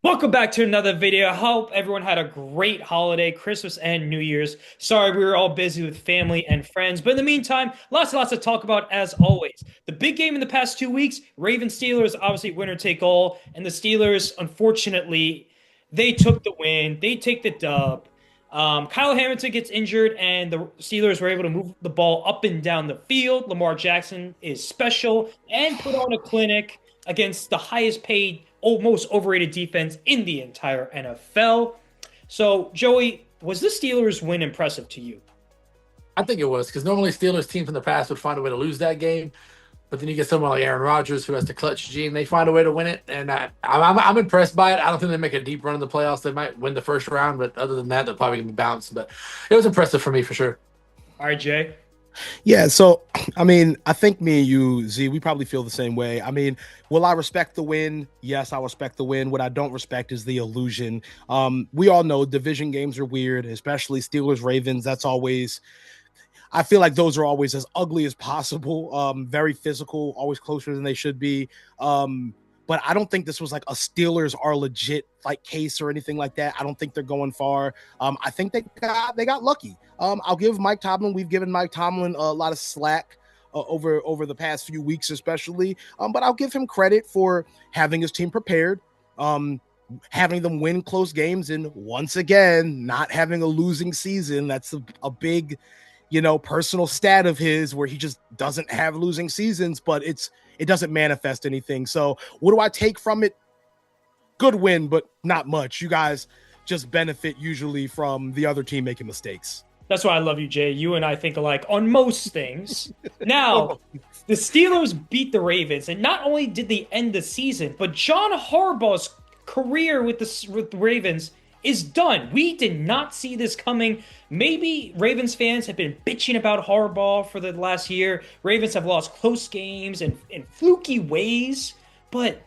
Welcome back to another video. I hope everyone had a great holiday, Christmas and New Year's. Sorry, we were all busy with family and friends, but in the meantime, lots and lots to talk about as always. The big game in the past 2 weeks, Ravens Steelers, obviously winner take all, and the Steelers, unfortunately, they took the win. They take the dub. Kyle Hamilton gets injured, and the Steelers were able to move the ball up and down the field. Lamar Jackson is special and put on a clinic against the highest paid, most overrated defense in the entire NFL. So, Joey, was the Steelers win impressive to you? I think it was because normally Steelers teams in the past would find a way to lose that game, but then you get someone like Aaron Rodgers who has the clutch gene. They find a way to win it, and I'm impressed by it. I don't think they make a deep run in the playoffs. They might win the first round, but other than that, they're probably going to be bounced. But it was impressive for me for sure. All right, Jay. Yeah, so I think me and you, Z, we probably feel the same way. Will I respect the win? Yes, I respect the win. What I don't respect is the illusion. We all know division games are weird, especially Steelers Ravens. I feel like those are always as ugly as possible. Very physical, always closer than they should be. But I don't think this was like a Steelers are legit like case or anything like that. I don't think they're going far. I think they got lucky. I'll give Mike Tomlin. We've given Mike Tomlin a lot of slack over the past few weeks, especially. But I'll give him credit for having his team prepared, having them win close games, and once again not having a losing season. That's a big, personal stat of his where he just doesn't have losing seasons, but it doesn't manifest anything. So what do I take from it? Good win, but not much. You guys just benefit usually from the other team making mistakes. That's why I love you, Jay. You and I think alike on most things. Now, the Steelers beat the Ravens, and not only did they end the season, but John Harbaugh's career with the Ravens is done. We did not see this coming. Maybe Ravens fans have been bitching about Harbaugh for the last year. Ravens have lost close games and in fluky ways, but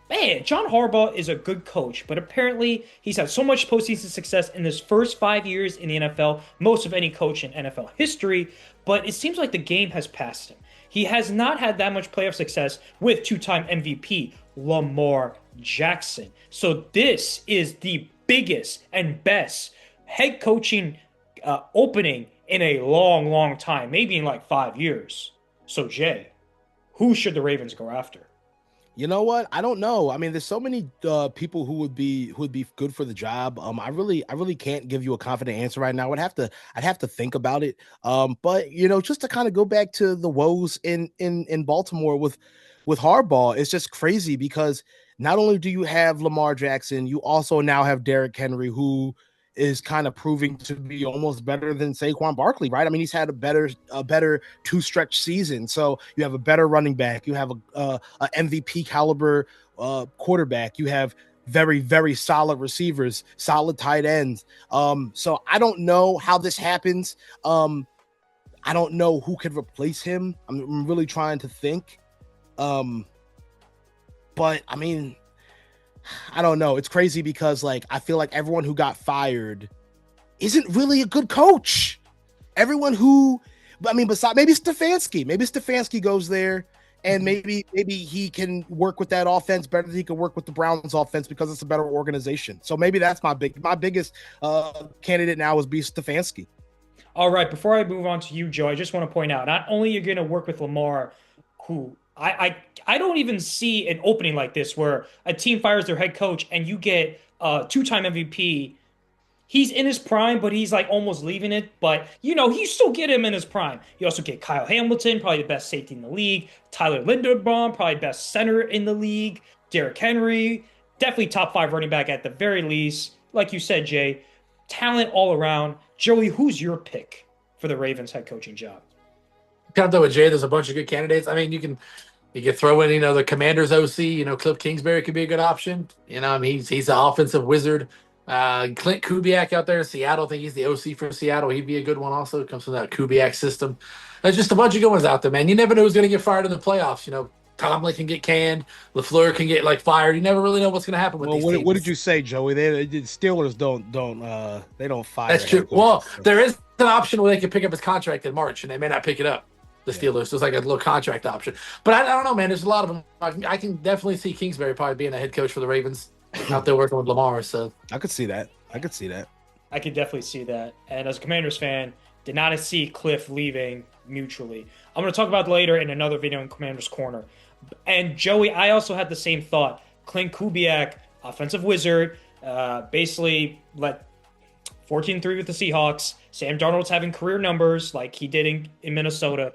man, John Harbaugh is a good coach, but apparently he's had so much postseason success in his first 5 years in the NFL, most of any coach in NFL history, but it seems like the game has passed him. He has not had that much playoff success with two-time MVP Lamar Jackson. So this is the biggest and best head coaching opening in a long, long time, maybe in like 5 years. So Jay, who should the Ravens go after? You know what? I don't know. There's so many people who would be good for the job. I really can't give you a confident answer right now. I'd have to think about it. But just to kind of go back to the woes in Baltimore with Harbaugh, it's just crazy because not only do you have Lamar Jackson, you also now have Derrick Henry, who is kind of proving to be almost better than Saquon Barkley, right? He's had a better two stretch season. So you have a better running back, you have a MVP caliber quarterback, you have very, very solid receivers, solid tight ends. So I don't know how this happens. I don't know who could replace him. I'm really trying to think. But I don't know. It's crazy because I feel like everyone who got fired isn't really a good coach. Everyone who, besides maybe Stefanski goes there and maybe he can work with that offense better than he can work with the Browns offense because it's a better organization. So maybe that's my biggest candidate now is be Stefanski. All right, before I move on to you, Joe, I just want to point out not only you're going to work with Lamar, who I don't even see an opening like this where a team fires their head coach and you get a two-time MVP. He's in his prime, but he's like almost leaving it. But you still get him in his prime. You also get Kyle Hamilton, probably the best safety in the league. Tyler Linderbaum, probably best center in the league. Derrick Henry, definitely top 5 running back at the very least. Like you said, Jay, talent all around. Joey, who's your pick for the Ravens head coaching job? Kind of though with Jay, there's a bunch of good candidates. You can throw in, the Commanders OC. Cliff Kingsbury could be a good option. He's an offensive wizard. Clint Kubiak out there in Seattle. I think he's the OC for Seattle. He'd be a good one also. Comes from that Kubiak system. There's just a bunch of good ones out there, man. You never know who's going to get fired in the playoffs. Tomlin can get canned. LaFleur can get fired. You never really know what's going to happen with these teams. What did you say, Joey? The Steelers don't fire. That's true. Well, there is an option where they can pick up his contract in March, and they may not pick it up. The Steelers, so it's like a little contract option. But I don't know, man. There's a lot of them. I can definitely see Kingsbury probably being a head coach for the Ravens. out there working with Lamar. So I could see that. I could see that. I could definitely see that. And as a Commanders fan, did not see Cliff leaving mutually. I'm going to talk about it later in another video in Commanders Corner. And Joey, I also had the same thought. Clint Kubiak, offensive wizard, basically let 14-3 with the Seahawks. Sam Darnold's having career numbers like he did in Minnesota.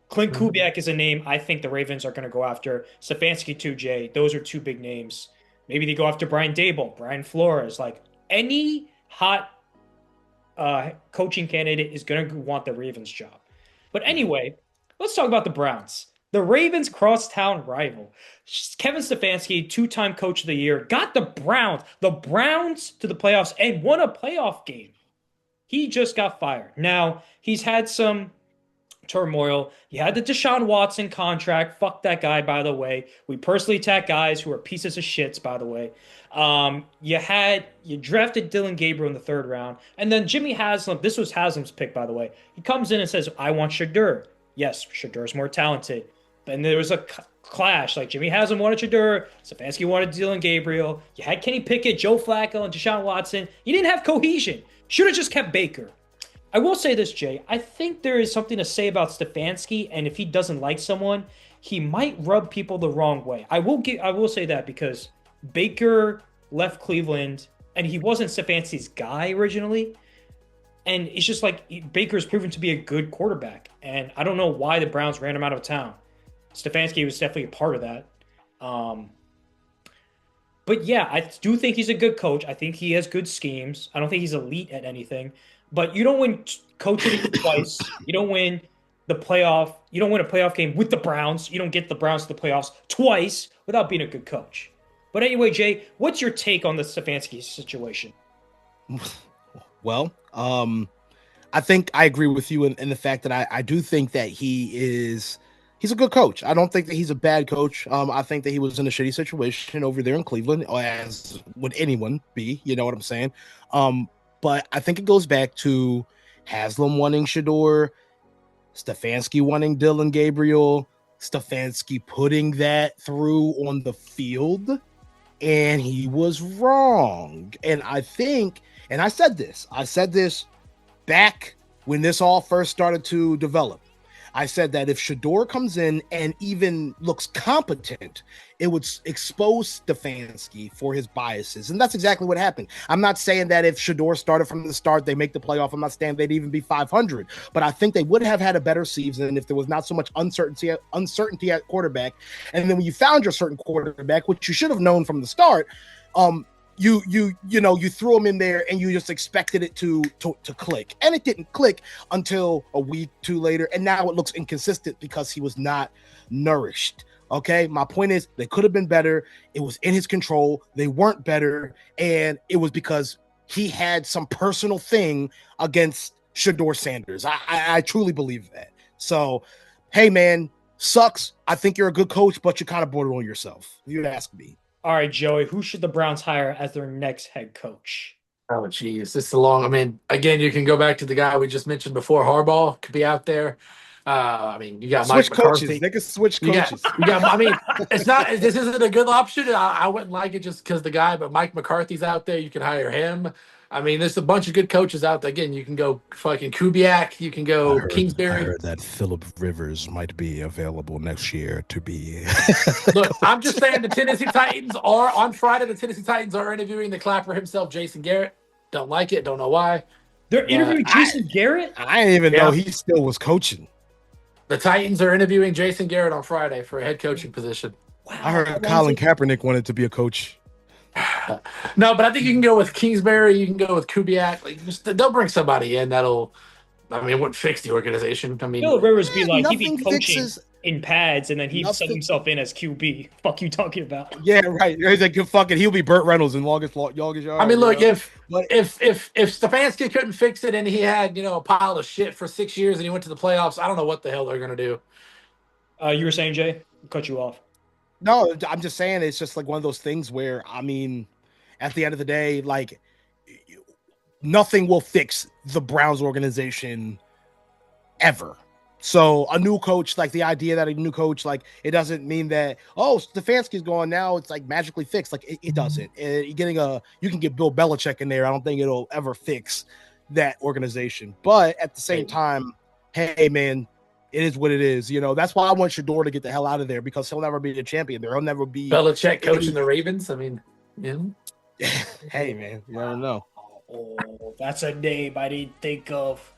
Clint Kubiak is a name I think the Ravens are going to go after. Stefanski too, Jay. Those are two big names. Maybe they go after Brian Dable, Brian Flores. Like any hot coaching candidate is going to want the Ravens job. But anyway, let's talk about the Browns. The Ravens crosstown rival. Kevin Stefanski, two-time coach of the year, got the Browns to the playoffs and won a playoff game. He just got fired. Now, he's had some turmoil. He had the Deshaun Watson contract. Fuck that guy, by the way. We personally attack guys who are pieces of shits, by the way. You drafted Dylan Gabriel in the third round, and then Jimmy Haslam. This was Haslam's pick, by the way. He comes in and says, "I want Shadur." Yes, Shadur's more talented, and there was a clash. Like Jimmy Haslam wanted Shadur, Stefanski wanted Dylan Gabriel. You had Kenny Pickett, Joe Flacco, and Deshaun Watson. You didn't have cohesion. Should have just kept Baker. I will say this, Jay. I think there is something to say about Stefanski, and if he doesn't like someone, he might rub people the wrong way. I will say that because Baker left Cleveland, and he wasn't Stefanski's guy originally. And it's just like Baker's proven to be a good quarterback, and I don't know why the Browns ran him out of town. Stefanski was definitely a part of that. But yeah, I do think he's a good coach. I think he has good schemes. I don't think he's elite at anything. But you don't win coach of the year twice. You don't win the playoff. You don't win a playoff game with the Browns. You don't get the Browns to the playoffs twice without being a good coach. But anyway, Jay, what's your take on the Stefanski situation? Well, I think I agree with you in the fact that I do think that he's a good coach. I don't think that he's a bad coach. I think that he was in a shitty situation over there in Cleveland, as would anyone be. You know what I'm saying? But I think it goes back to Haslam wanting Shador, Stefanski wanting Dylan Gabriel, Stefanski putting that through on the field, and he was wrong. And I think, and I said this back when this all first started to develop. I said that if Shador comes in and even looks competent, it would expose Stefanski for his biases. And that's exactly what happened. I'm not saying that if Shador started from the start, they make the playoff. I'm not saying they'd even be 500, but I think they would have had a better season if there was not so much uncertainty at quarterback. And then when you found your certain quarterback, which you should have known from the start, you threw him in there and you just expected it to click, and it didn't click until a week, two later, and now it looks inconsistent because he was not nourished. Okay, my point is they could have been better. It was in his control. They weren't better, and it was because he had some personal thing against Shador Sanders. I truly believe that. So, hey man, sucks. I think you're a good coach, but you kind of border on yourself. You'd ask me. All right, Joey, who should the Browns hire as their next head coach? oh geez, this is long. I mean, again, you can go back to the guy we just mentioned before. Harbaugh could be out there. I mean, you got switch Mike coaches. McCarthy. They could switch coaches. I mean, it's not. This isn't a good option. I wouldn't like it just because the guy, but Mike McCarthy's out there. You can hire him. I mean, there's a bunch of good coaches out there. Again, you can go fucking Kubiak. You can go Kingsbury. I heard that Phillip Rivers might be available next year to be. Look, I'm just saying the Tennessee Titans are on Friday. The Tennessee Titans are interviewing the clapper himself, Jason Garrett. Don't like it. Don't know why. They're interviewing Jason Garrett? I didn't even know he still was coaching. The Titans are interviewing Jason Garrett on Friday for a head coaching position. Wow, I heard Colin Kaepernick wanted to be a coach. No, but I think you can go with Kingsbury. You can go with Kubiak. Like, just they'll bring somebody in that'll. I mean, it wouldn't fix the organization. I mean, Phillip Rivers be like he'd be coaching fixes, in pads, and then he'd set himself in as QB. Fuck you talking about? Yeah, right. He's like fucking. He'll be Burt Reynolds in longest yard. I mean, look, if Stefanski couldn't fix it and he had a pile of shit for 6 years and he went to the playoffs, I don't know what the hell they're gonna do. You were saying, Jay? Cut you off. No, I'm just saying it's just like one of those things where, I mean, at the end of the day, like nothing will fix the Browns organization ever. So a new coach, like the idea that a new coach, like it doesn't mean that Stefanski's gone now, it's like magically fixed. Like it doesn't. You can get Bill Belichick in there. I don't think it'll ever fix that organization. But at the same time, hey man, it is what it is. That's why I want Shador to get the hell out of there because he'll never be the champion there. He'll never be Belichick coaching the Ravens. I mean, hey man, you never know. Oh, that's a name I didn't think of.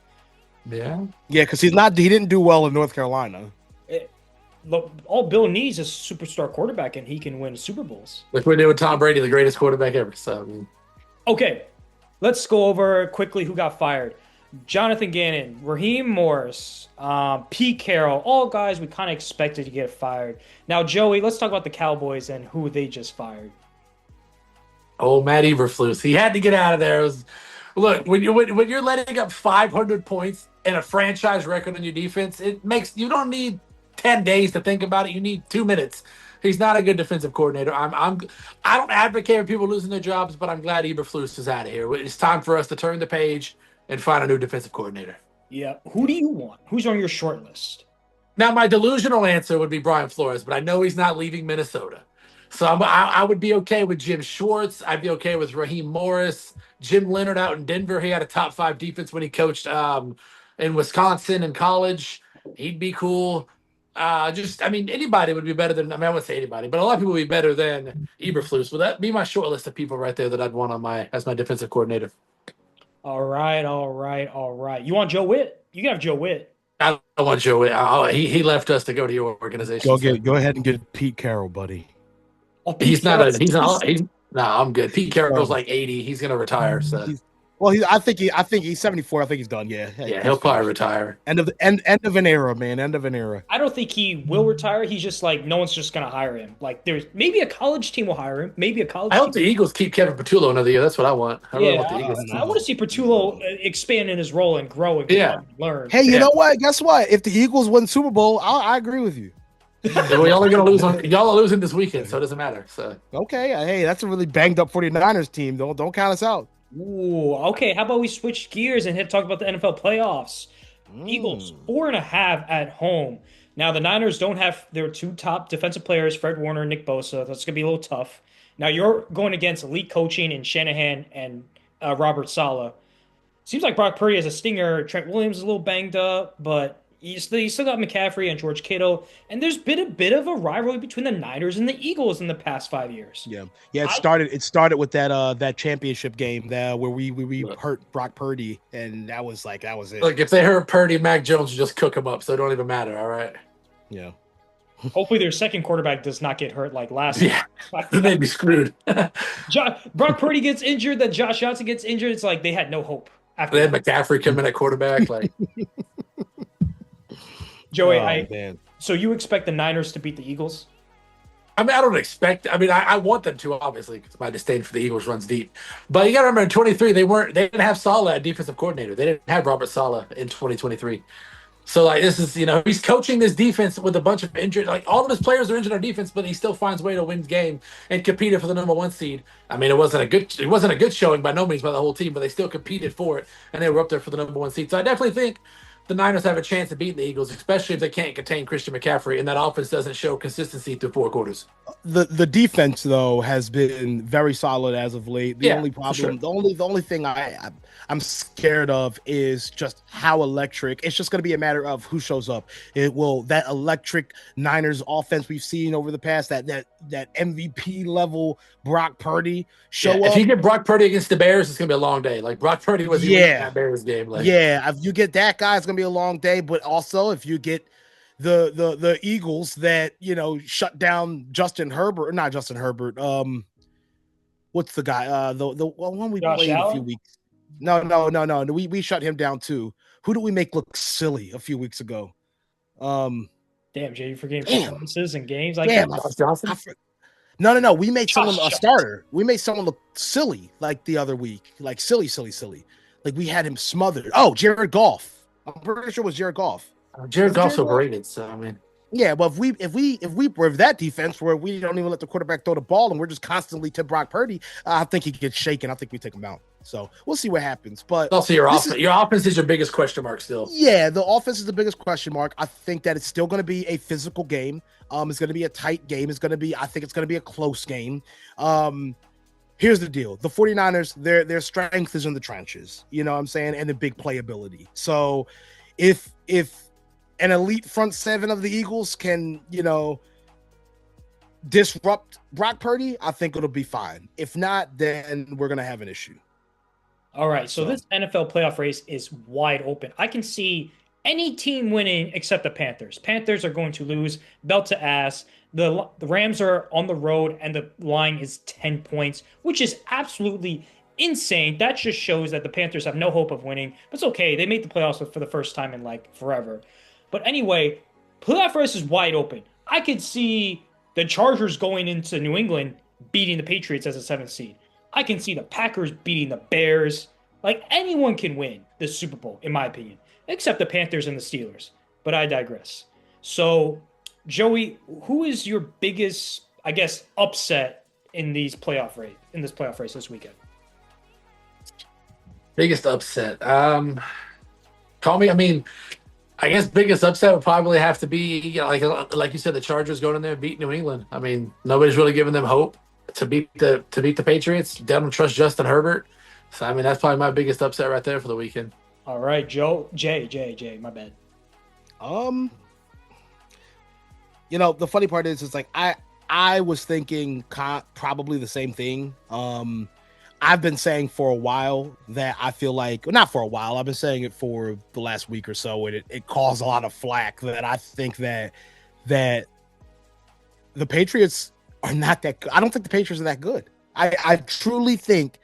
Yeah, because he didn't do well in North Carolina. Look, all Bill needs is a superstar quarterback, and he can win Super Bowls. like we did with Tom Brady, the greatest quarterback ever. So, I mean. Okay, let's go over quickly who got fired. Jonathan Gannon, Raheem Morris, Pete Carroll, all guys we kind of expected to get fired. Now, Joey, let's talk about the Cowboys and who they just fired. Oh, Matt Eberflus. He had to get out of there. Look, when you're letting up 500 points and a franchise record on your defense, you don't need 10 days to think about it. You need 2 minutes. He's not a good defensive coordinator. I don't advocate for people losing their jobs, but I'm glad Eberflus is out of here. It's time for us to turn the page and find a new defensive coordinator. Yeah. Who do you want? Who's on your short list? Now, my delusional answer would be Brian Flores, but I know he's not leaving Minnesota. So I would be okay with Jim Schwartz. I'd be okay with Raheem Morris. Jim Leonard out in Denver. He had a top 5 defense when he coached in Wisconsin in college. He'd be cool. Anybody would be better than, I wouldn't say anybody, but a lot of people would be better than Eberflus. Would that be my short list of people right there that I'd want as my defensive coordinator? All right. You want Joe Witt? You can have Joe Witt. I don't want Joe Witt. He left us to go to your organization. Go ahead and get Pete Carroll, buddy. Oh, I'm good. Pete Carroll's like 80. He's gonna retire. So I think he's 74. I think he's done. Yeah, he'll probably retire. End of an era, man. End of an era. I don't think he will retire. He's just like no one's just gonna hire him. Like there's maybe a college team will hire him. I hope the Eagles keep Kevin Patullo another year. That's what I want. I want to see Patullo expand in his role and grow and learn. Hey, you know what? Guess what? If the Eagles win Super Bowl, I agree with you. We're only going to lose y'all are losing this weekend, so it doesn't matter. So okay, hey, that's a really banged up 49ers team. Don't count us out. Ooh, okay. How about we switch gears and talk about the NFL playoffs? Eagles 4.5 at home. Now the Niners don't have their 2 top defensive players, Fred Warner and Nick Bosa. That's gonna be a little tough. Now you're going against elite coaching in Shanahan and Robert Saleh. Seems like Brock Purdy has a stinger. Trent Williams is a little banged up, but you still got McCaffrey and George Kittle, and there's been a bit of a rivalry between the Niners and the Eagles in the past 5 years. Yeah. It started with that championship game where we hurt Brock Purdy, and that was it. Look, if they hurt Purdy, Mac Jones will just cook them up, so it don't even matter. All right. Yeah. Hopefully, their second quarterback does not get hurt like last year. They'd be screwed. Brock Purdy gets injured, then Josh Johnson gets injured. It's like they had no hope. After they had McCaffrey come in at quarterback, like. Joey, so you expect the Niners to beat the Eagles? I don't expect. I want them to, obviously, because my disdain for the Eagles runs deep. But you got to remember, in 23, they didn't have Saleh at defensive coordinator. They didn't have Robert Saleh in 2023. So this is, he's coaching this defense with a bunch of injured. Like all of his players are injured on defense, but he still finds a way to win the game and competed for the number 1 seed. It wasn't a good showing by no means by the whole team, but they still competed for it, and they were up there for the number 1 seed. So I definitely think the Niners have a chance of beating the Eagles, especially if they can't contain Christian McCaffrey and that offense doesn't show consistency through 4 quarters. The defense though has been very solid as of late. The only problem, sure. the only thing I'm scared of is just how electric. It's just going to be a matter of who shows up. That electric Niners offense we've seen over the past, that MVP level Brock Purdy show up. If you get Brock Purdy against the Bears, it's going to be a long day. Like Brock Purdy was in that Bears game. If you get that guy, it's going to be a long day. But also if you get the Eagles that shut down Justin Herbert, not Justin Herbert. What's the guy? The one we Josh played Allen? a few weeks. No. We shut him down too. Who do we make look silly a few weeks ago? Damn, Jay, you forgetting performances and games like damn, that? Johnson? No. We made someone a Josh. starter. We made someone look silly like the other week, like silly. Like we had him smothered. Oh, Jared Goff. I'm pretty sure it was Jared Goff. Jared Goff's overrated, so Yeah, but if we were that defense where we don't even let the quarterback throw the ball and we're just constantly to Brock Purdy, I think he gets shaken. I think we take him out. So we'll see what happens. But Also, this is your offense is your biggest question mark still. yeah, the offense is the biggest question mark. I think that it's still going to be a physical game. It's going to be a tight game. I think it's going to be a close game. Um, Here's the deal. The 49ers, their strength is in the trenches, you know what I'm saying, and the big playability. So if an elite front seven of the Eagles can, disrupt Brock Purdy, I think it'll be fine. If not, then we're gonna have an issue. All right, so So this NFL playoff race is wide open. I can see any team winning except the Panthers. Panthers are going to lose belt to ass. The Rams are on the road and the line is 10 points, which is absolutely insane. That just shows that the Panthers have no hope of winning. But it's okay. They made the playoffs for the first time in like forever. But anyway, playoff race is wide open. I could see the Chargers going into New England beating the Patriots as a seventh seed. I can see the Packers beating the Bears. Like anyone can win the Super Bowl, in my opinion, except the Panthers and the Steelers. But I digress. So, Joey, who is your biggest, I guess, upset in this playoff race this weekend? Biggest upset. Call me. I mean, I guess biggest upset would probably have to be, like you said, the Chargers going in there and beat New England. I mean, nobody's really giving them hope to beat the Patriots. They don't trust Justin Herbert. So I mean, that's probably my biggest upset right there for the weekend. All right, Jay, my bad. um the funny part is like I was thinking probably the same thing. I've been saying for a while that I feel like, well, not for a while, I've been saying it for the last week or so, and it caused a lot of flack that I think that the Patriots are not that good. I don't think the Patriots are that good. I truly think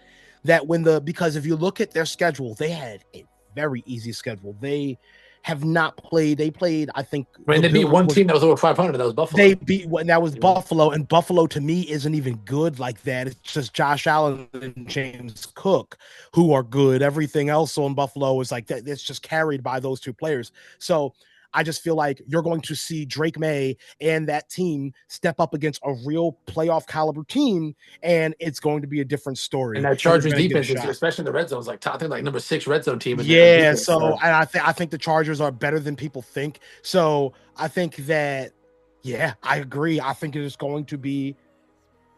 that because if you look at their schedule, they had a very easy schedule. They have not played. They played, I think. I mean, they beat one team that was over 500. That was Buffalo. They beat that was Buffalo, and Buffalo to me isn't even good like that. It's just Josh Allen and James Cook who are good. Everything else on Buffalo is like that. It's just carried by those two players. So I just feel like you're going to see Drake May and that team step up against a real playoff caliber team, and it's going to be a different story. And that Chargers defense, especially in the red zone, is like I think like number 6 red zone team. Yeah, so and I think the Chargers are better than people think. So I think that, yeah, I agree. I think it is going to be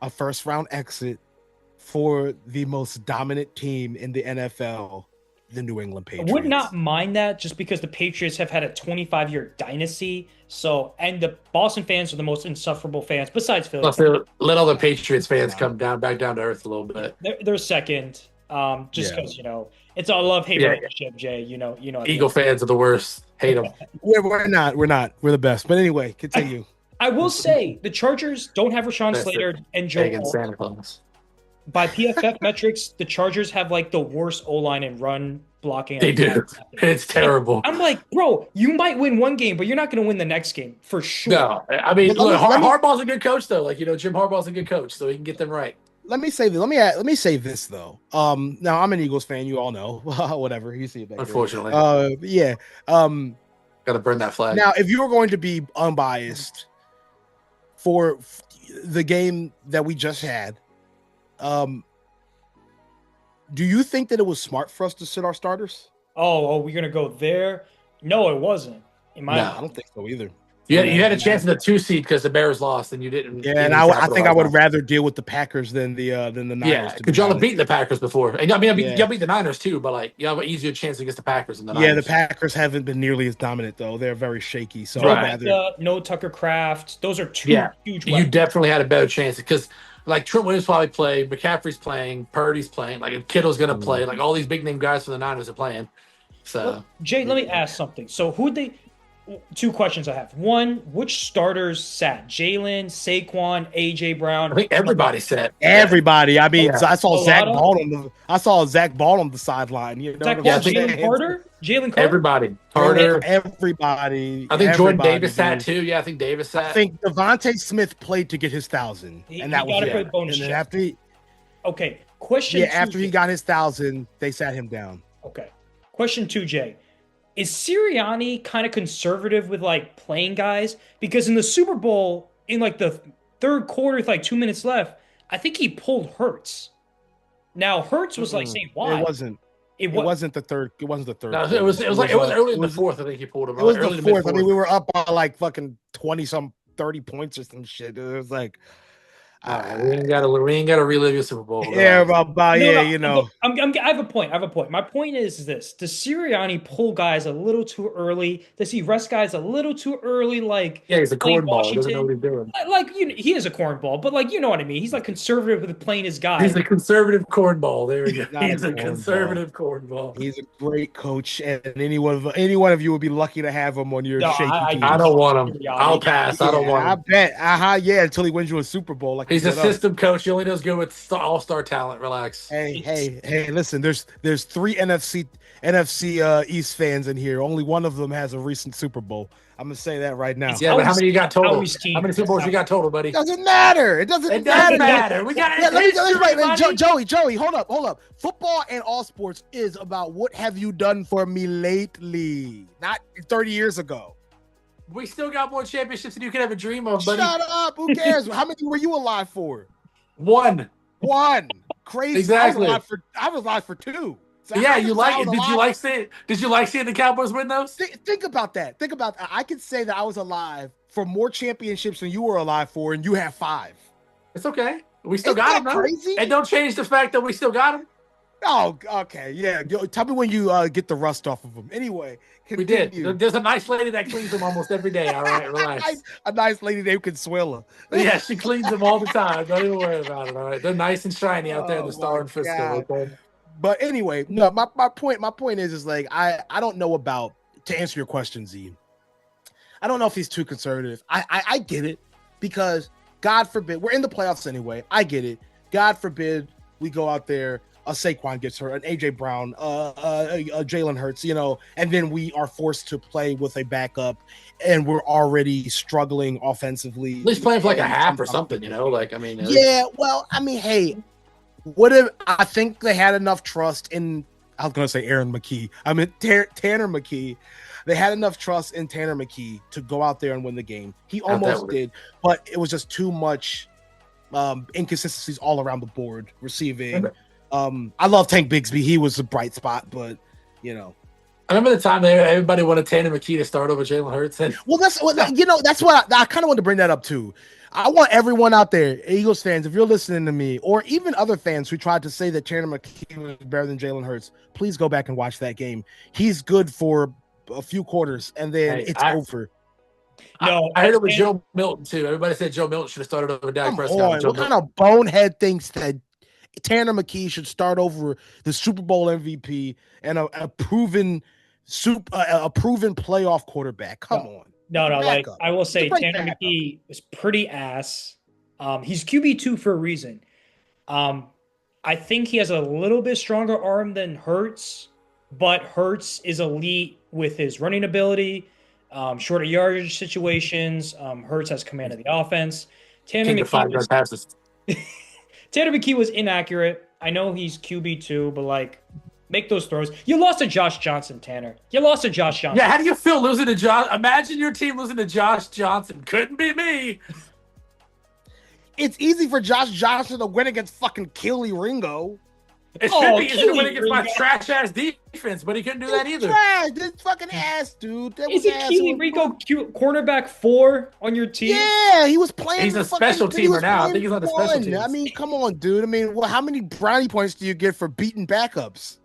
a first round exit for the most dominant team in the NFL. The New England Patriots. I would not mind that just because the Patriots have had a 25-year dynasty. So, and the Boston fans are the most insufferable fans besides Philly. Let all the Patriots fans come back down to earth a little bit. They're second, just because it's all love-hate relationship, Jay. Eagle fans are the worst. Hate them. We're not. We're the best. But anyway, continue. I will say the Chargers don't have Rashawn Slater and Joe Santa Claus. By PFF metrics, the Chargers have like the worst O-line and run blocking. They do. It's terrible. I'm like, bro, you might win one game, but you're not going to win the next game for sure. No, I mean, look, Harbaugh's a good coach, though. Like, Jim Harbaugh's a good coach, so he can get them right. Let me say this. Let me say this though. Now I'm an Eagles fan. You all know. Whatever you see it back. Unfortunately, yeah. Got to burn that flag. Now, if you were going to be unbiased for the game that we just had. Do you think that it was smart for us to sit our starters? Oh, we're gonna go there? No, it wasn't. I don't think so either. You had a chance in the 2 seed because the Bears lost and you didn't. Yeah, and I think I would rather deal with the Packers than the Niners. Yeah, because y'all have beaten the Packers before, and y'all beat the Niners too. But like, you have an easier chance against the Packers than the Niners. Yeah, the Packers haven't been nearly as dominant though. They're very shaky. So no Tucker Kraft. Those are two huge. You definitely had a better chance because. Like Trent Williams probably played, McCaffrey's playing, Purdy's playing, like Kittle's gonna play, like all these big name guys for the Niners are playing. So well, Jay, let me ask something. So who'd they? 2 questions I have. One, which starters sat? Jalen, Saquon, AJ Brown. I think everybody sat. Everybody. I mean, I saw Zach Ball on the sideline. You know, Jalen Carter. Everybody. Carter. Everybody. I think Jordan Davis sat too. Yeah, I think Davis sat. I think Devontae Smith played to get his 1,000, and that was it. Bonus and then after question. Yeah, after he got his 1,000, they sat him down. Okay. Question 2, Jay. Is Sirianni kind of conservative with like playing guys? Because in the Super Bowl, in like the third quarter with like 2 minutes left, I think he pulled Hurts. Now Hurts was like saying why. It wasn't. It wasn't the third. It wasn't the third. No, it was early in the fourth. I think he pulled him. It was early the fourth. I mean, we were up by like fucking 30 points or some shit. It was like, we ain't gotta relive your Super Bowl. Yeah, you know. I have a point. My point is this: does Sirianni pull guys a little too early? Does he rest guys a little too early? Like, yeah, he's a cornball. He doesn't know what he's doing. Like, he is a cornball, but like, you know what I mean. He's like conservative with playing his guys. He's a conservative cornball. There we go. He's a conservative cornball. He's a great coach, and any one of you would be lucky to have him on your shaky team. I don't want him. I'll pass. I don't want him. I bet. Yeah, until he wins you a Super Bowl. Like he's a system coach. He only does good with all-star talent. Relax. Hey! Listen, there's 3 NFC East fans in here. Only one of them has a recent Super Bowl. I'm gonna say that right now. Yeah, but how many you got total? How many Super Bowls you got total, buddy? Doesn't matter. It doesn't matter. We got it. Joey, hold up. Football and all sports is about what have you done for me lately, not 30 years ago. We still got more championships than you could ever dream of, buddy. Shut up. Who cares? How many were you alive for? One. Crazy. Exactly. I was alive for 2. So yeah, you like it. Did you like seeing the Cowboys win those? Think about that. I could say that I was alive for more championships than you were alive for, and you have 5. It's okay. We still got them, though. Crazy? And don't change the fact that we still got them. Oh, okay. Yeah. Tell me when you get the rust off of them. Anyway, continue. We did. There's a nice lady that cleans them almost every day. All right, relax. A nice lady named Consuela. Yeah, she cleans them all the time. Don't even worry about it. All right, they're nice and shiny out there in the Star and Frisco. Okay? But anyway, no. My point is like I don't know about, to answer your question, Z. I don't know if he's too conservative. I get it, because God forbid, we're in the playoffs anyway. I get it. God forbid we go out there, a Saquon gets hurt, an AJ Brown, Jalen Hurts, and then we are forced to play with a backup, and we're already struggling offensively. At least playing for like a half or something, Yeah, well, I mean, hey, what if I think they had enough trust in? I was going to say Aaron McKee. I mean Tanner McKee. They had enough trust in Tanner McKee to go out there and win the game. He almost did, but it was just too much inconsistencies all around the board. Receiving. I love Tank Bigsby. He was a bright spot, but I remember the time that everybody wanted Tanner McKee to start over Jalen Hurts. That's what I kind of wanted to bring that up too. I want everyone out there, Eagles fans, if you're listening to me, or even other fans who tried to say that Tanner McKee was better than Jalen Hurts, please go back and watch that game. He's good for a few quarters, and then it's over. No, I heard it with Joe Milton too. Everybody said Joe Milton should have started over Dak Prescott. What kind of bonehead thinks that Tanner McKee should start over the Super Bowl MVP and a proven playoff quarterback? Come on. No. Like I will say, Tanner McKee is pretty ass. He's QB2 for a reason. I think he has a little bit stronger arm than Hurts, but Hurts is elite with his running ability, shorter yardage situations. Hurts has command of the offense. Tanner McKee was inaccurate. I know he's QB2, but like, make those throws. You lost to Josh Johnson, Tanner. Yeah, how do you feel losing to Josh? Imagine your team losing to Josh Johnson. Couldn't be me. It's easy for Josh Johnson to win against fucking Keely Ringo. It should be easy to win against my trash-ass defense, but he couldn't do that either. Trash. This fucking ass, dude. Is it Keely Ringo cornerback 4 on your team? Yeah, he was playing. He's a special teamer now. I think he's on the special teams. I mean, come on, dude. I mean, how many brownie points do you get for beating backups?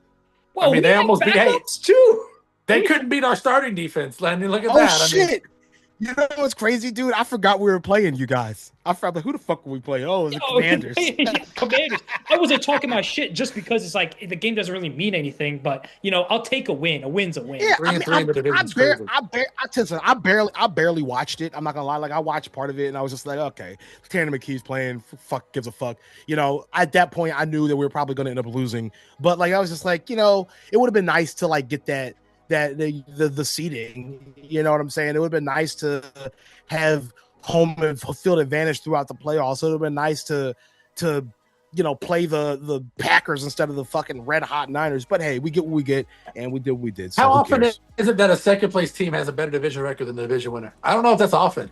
Well, they almost beat backups too. They couldn't beat our starting defense, Landon. Look at that. Oh, shit. You know what's crazy, dude? I forgot we were playing you guys. I forgot, like, who the fuck were we playing? Oh, it was the Commanders. Commanders. I wasn't talking my shit just because it's like the game doesn't really mean anything, but I'll take a win. A win's a win. Yeah, I barely watched it. I'm not gonna lie. Like, I watched part of it and I was just like, okay, Tanner McKee's playing. Fuck gives a fuck. At that point, I knew that we were probably gonna end up losing. But like, I was just like, it would have been nice to like get that the seeding, you know what I'm saying? It would have been nice to have home and field advantage throughout the playoffs. So it would have been nice to play the Packers instead of the fucking red hot Niners. But hey, we get what we get, and we did what we did. So how often is it that a second place team has a better division record than the division winner? I don't know if that's often.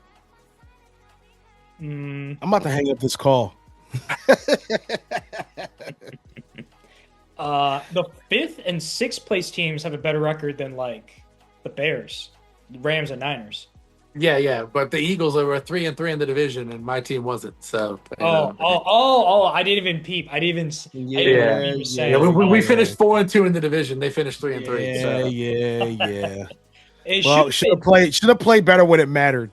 I'm about to hang up this call. The fifth and sixth place teams have a better record than like the Bears, Rams, and Niners. Yeah, yeah. But the Eagles were 3-3 in the division, and my team wasn't. So I didn't even peep. I didn't even know what yeah, Yeah, you were yeah. yeah, saying. We Oh, finished yeah, 4-2 in the division. They finished 3-3. yeah, So yeah, yeah. it should Well, have been. should have played better when it mattered.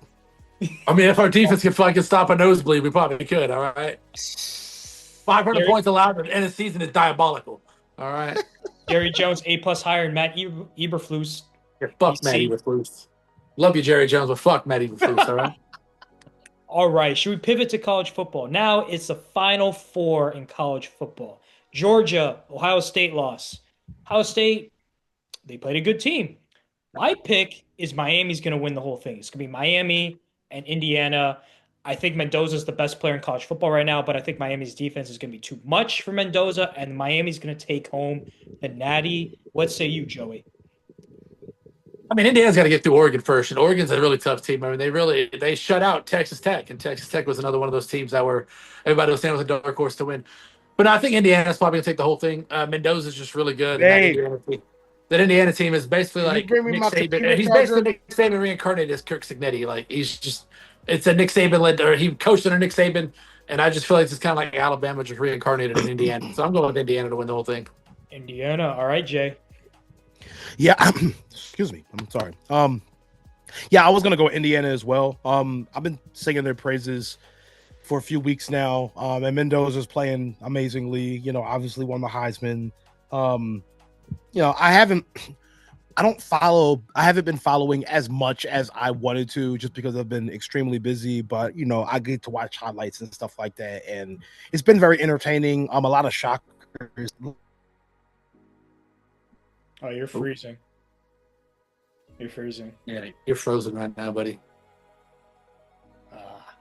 I mean, if our defense could fucking stop a nosebleed, we probably could. All right. 500 Jerry, points allowed at the end of the season is diabolical. All right. Jerry Jones A+ higher and Matt Eberflus Yeah, fuck Matt BC. Eberflus. Love you, Jerry Jones, but fuck Matt Eberflus. All right. All right, should we pivot to college football? Now it's the Final Four in college football. Georgia, Ohio State loss. Ohio State, they played a good team. My pick is Miami's going to win the whole thing. It's going to be Miami and Indiana. I think Mendoza's the best player in college football right now, but I think Miami's defense is going to be too much for Mendoza, and Miami's going to take home the Natty. What say you, Joey? I mean, Indiana's got to get through Oregon first, and Oregon's a really tough team. I mean, they shut out Texas Tech, and Texas Tech was another one of those teams that were everybody was saying was a dark horse to win. But no, I think Indiana's probably gonna take the whole thing. Mendoza's just really good, and Hey, that Indiana team is basically can you like bring me Nick my Saban. computer He's charger? basically Nick Saban reincarnated as Kirk Cignetti. Like he's just, it's a Nick Saban led, or he coached under Nick Saban, and I just feel like it's kind of like Alabama just reincarnated in Indiana. So I'm going with Indiana to win the whole thing. Indiana. All right, Jay. Yeah, excuse me. I'm sorry. Yeah, I was gonna go with Indiana as well. I've been singing their praises for a few weeks now. And Mendoza's playing amazingly. You know, obviously won the Heisman. Um, you know, I haven't been following as much as I wanted to just because I've been extremely busy, but you know, I get to watch highlights and stuff like that, and it's been very entertaining. A lot of shockers. Oh, you're freezing. You're freezing. Yeah, you're frozen right now, buddy. Ah,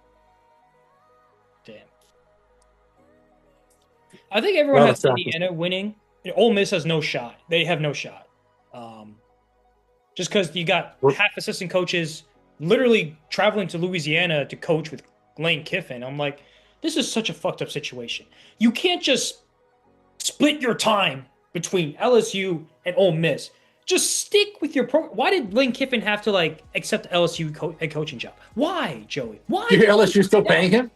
damn. I think everyone Well, has it's Indiana winning. Ole Miss has no shot. They have no shot. Just because you got half assistant coaches literally traveling to Louisiana to coach with Lane Kiffin. I'm like, this is such a fucked up situation. You can't just split your time between LSU and Ole Miss. Just stick with your program. Why did Lane Kiffin have to like accept LSU head coaching job? Why, Joey? Why? You hear LSU still paying him?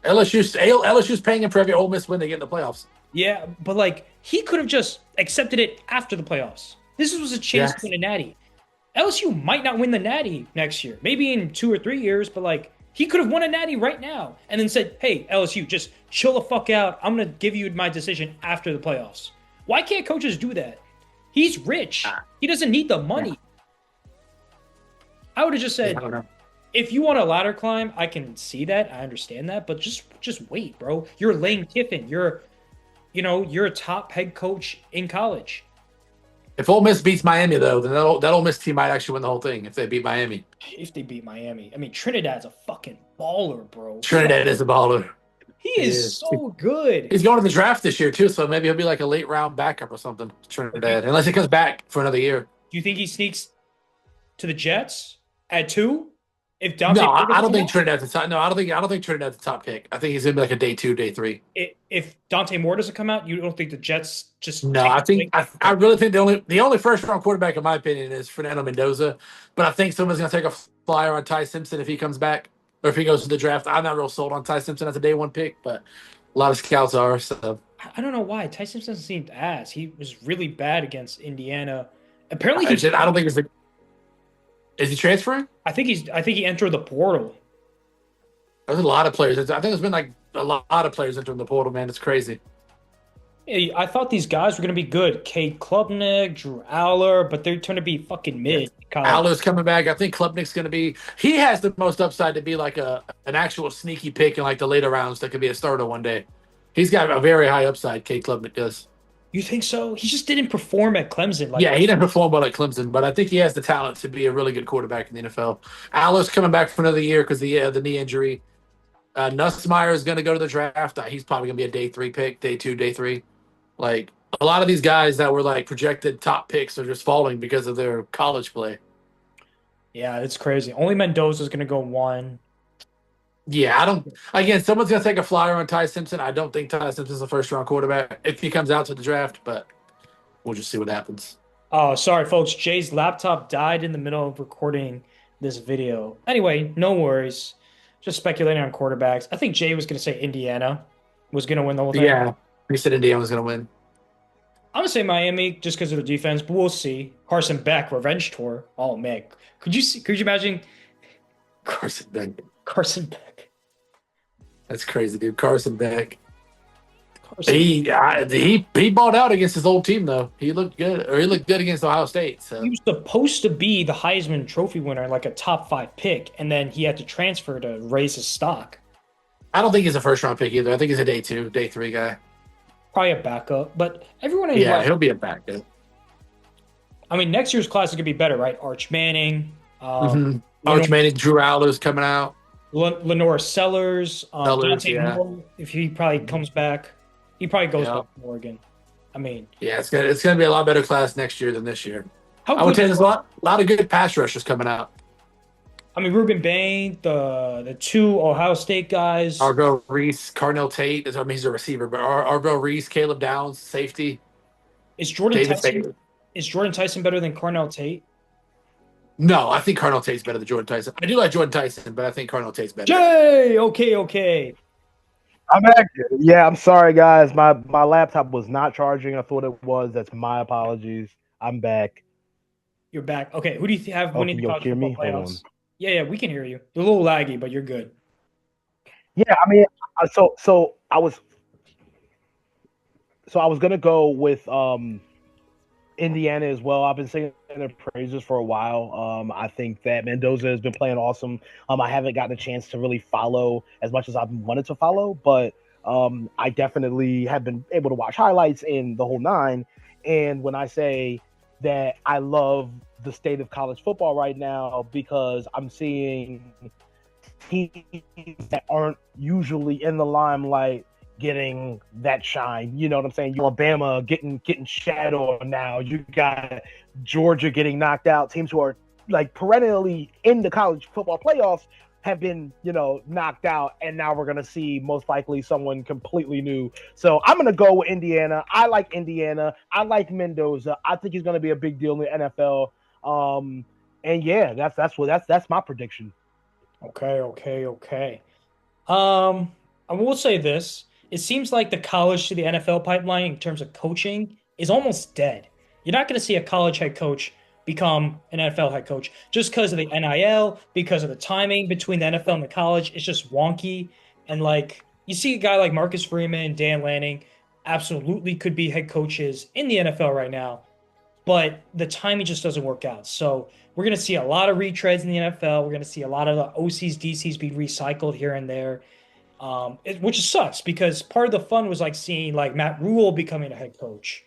LSU's paying him for every Ole Miss win they get in the playoffs. Yeah, but like he could have just accepted it after the playoffs. This was a chance to win a natty. LSU might not win the natty next year, maybe in 2 or 3 years, but like he could have won a natty right now and then said, "Hey, LSU, just chill the fuck out. I'm gonna give you my decision after the playoffs." Why can't coaches do that? He's rich. He doesn't need the money. I would have just said, I don't know. if you want a ladder climb, I can see that. I understand that, but just wait, bro. You're Lane Kiffin. You're a top head coach in college. If Ole Miss beats Miami, though, then that Ole Miss team might actually win the whole thing if they beat Miami. If they beat Miami, I mean Trinidad's a fucking baller, bro. Trinidad is a baller. He is so good. He's going to the draft this year, too, so maybe he'll be like a late round backup or something, Trinidad, unless he comes back for another year. Do you think he sneaks to the Jets at 2? If Dante No, Porter I don't comes think out? Trinidad's a top. No, I don't think Trinidad's a top pick. I think he's gonna be like a day 2, day 3. If Dante Moore doesn't come out, you don't think the Jets just No, I really think the only first round quarterback in my opinion is Fernando Mendoza, but I think someone's gonna take a flyer on Ty Simpson if he comes back or if he goes to the draft. I'm not real sold on Ty Simpson as a day 1 pick, but a lot of scouts are. So I don't know why Tyson doesn't seem ass. He was really bad against Indiana. Apparently, I don't think it's. Is he transferring? I think he entered the portal. There's a lot of players. I think there's been like a lot of players entering the portal. Man, it's crazy. Hey, I thought these guys were gonna be good. Cade Klubnik, Drew Aller, but they're turned to be fucking mid. Aller's coming back. I think Klubnik's going to be. He has the most upside to be like an actual sneaky pick in like the later rounds that could be a starter one day. He's got a very high upside. Cade Klubnik does. You think so? He just didn't perform at Clemson. Yeah, he didn't perform well at Clemson, but I think he has the talent to be a really good quarterback in the NFL. Aller's coming back for another year because the knee injury. Nussmeier is going to go to the draft. He's probably going to be a day 3 pick, day 2, day 3. Like a lot of these guys that were like projected top picks are just falling because of their college play. Yeah, it's crazy. Only Mendoza's gonna go 1. Yeah, I don't. Again, someone's gonna take a flyer on Ty Simpson. I don't think Ty Simpson's a first round quarterback if he comes out to the draft, but we'll just see what happens. Oh, sorry, folks. Jay's laptop died in the middle of recording this video. Anyway, no worries. Just speculating on quarterbacks. I think Jay was going to say Indiana was going to win the whole thing. Yeah, he said Indiana was gonna win. I'm going to say Miami just because of the defense, but we'll see. Carson Beck, revenge tour. Oh, man. Could you imagine Carson Beck. Carson Beck? That's crazy, dude. Carson Beck. Carson He balled out against his old team though. He looked good, or he looked good against Ohio State. So He was supposed to be the Heisman Trophy winner, like a top 5 pick, and then he had to transfer to raise his stock. I don't think he's a first round pick either. I think he's a day 2, day 3 guy. Probably a backup, but everyone in Yeah, he'll be a backup. I mean, next year's class is gonna be better, right? Arch Manning, Arch Manning, Drew Allers coming out. Lenore Sellers, Sellers, Dante yeah. Moore, if he probably comes back, he probably goes Yeah. back to Oregon. I mean, Yeah, it's gonna be a lot better class next year than this year. how I would good? say there's a lot of good pass rushers coming out. I mean, Ruben Bain, the 2 Ohio State guys. Argo Reese, Carnell Tate. I mean, he's a receiver, but Argo Reese, Caleb Downs, safety. Is Jordan David Tyson? Baker. Is Jordan Tyson better than Carnell Tate? No, I think Carnell Tate's better than Jordan Tyson. I do like Jordan Tyson, but I think Carnell Tate's better. Jay, okay. I'm back. Yeah, I'm sorry, guys. My laptop was not charging. I thought it was. That's my apologies. I'm back. You're back. Okay, who do you have winning the you'll college hear me? football Hold playoffs? Yeah, we can hear you. You're a little laggy, but you're good. Yeah, I mean, so I was gonna go with Indiana as well. I've been singing their praises for a while. I think that Mendoza has been playing awesome. I haven't gotten a chance to really follow as much as I've wanted to follow, but I definitely have been able to watch highlights in the whole 9. And when I say that I love the state of college football right now, because I'm seeing teams that aren't usually in the limelight getting that shine. You know what I'm saying? Alabama getting shadowed now. You got Georgia getting knocked out. Teams who are like perennially in the college football playoffs have been, knocked out, and now we're gonna see most likely someone completely new. So I'm gonna go with Indiana. I like Indiana. I like Mendoza. I think he's gonna be a big deal in the NFL. And yeah, that's my prediction. Okay. I will say this. It seems like the college to the NFL pipeline in terms of coaching is almost dead. You're not going to see a college head coach become an NFL head coach just because of the NIL, because of the timing between the NFL and the college. It's just wonky. And like you see a guy like Marcus Freeman, Dan Lanning, absolutely could be head coaches in the NFL right now, but the timing just doesn't work out. So we're going to see a lot of retreads in the NFL. We're going to see a lot of the OCs, DCs be recycled here and there. Which sucks because part of the fun was like seeing like Matt Rule becoming a head coach,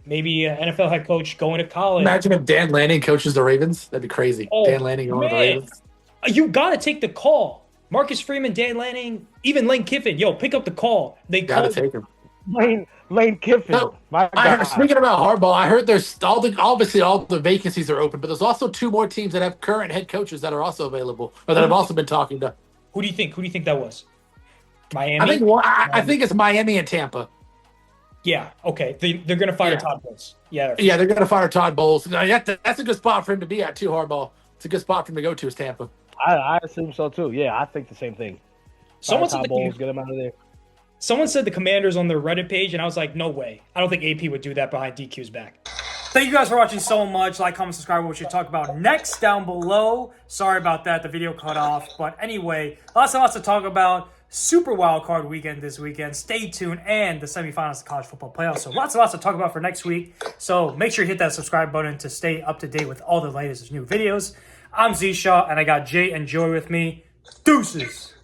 maybe an NFL head coach going to college. Imagine if Dan Lanning coaches the Ravens. That'd be crazy. Oh, Dan Lanning going to the man. Ravens. You got to take the call. Marcus Freeman, Dan Lanning, even Lane Kiffin. Yo, pick up the call. They Got to called. take him. Lane Kiffin. No, My God. Speaking about Harbaugh, I heard there's obviously all the vacancies are open, but there's also 2 more teams that have current head coaches that are also available or that have also been talking to. Who do you think? Who do you think that was? Miami. I think it's Miami and Tampa. Yeah. Okay. They're gonna fire Yeah. Todd Bowles. Yeah. Yeah, they're going to fire Todd Bowles. That's a good spot for him to be at too. Harbaugh. It's a good spot for him to go to is Tampa. I assume so too. Yeah, I think the same thing. Someone Fire said Todd Bowles, get him out of there. Someone said the Commanders on their Reddit page, and I was like, no way. I don't think AP would do that behind DQ's back. Thank you guys for watching so much. Like, comment, subscribe, what we should talk about next down below. Sorry about that. The video cut off. But anyway, lots and lots to talk about. Super wild card weekend this weekend. Stay tuned. And the semifinals of the college football playoffs. So lots and lots to talk about for next week. So make sure you hit that subscribe button to stay up to date with all the latest new videos. I'm Z Shaw, and I got Jay and Joey with me. Deuces.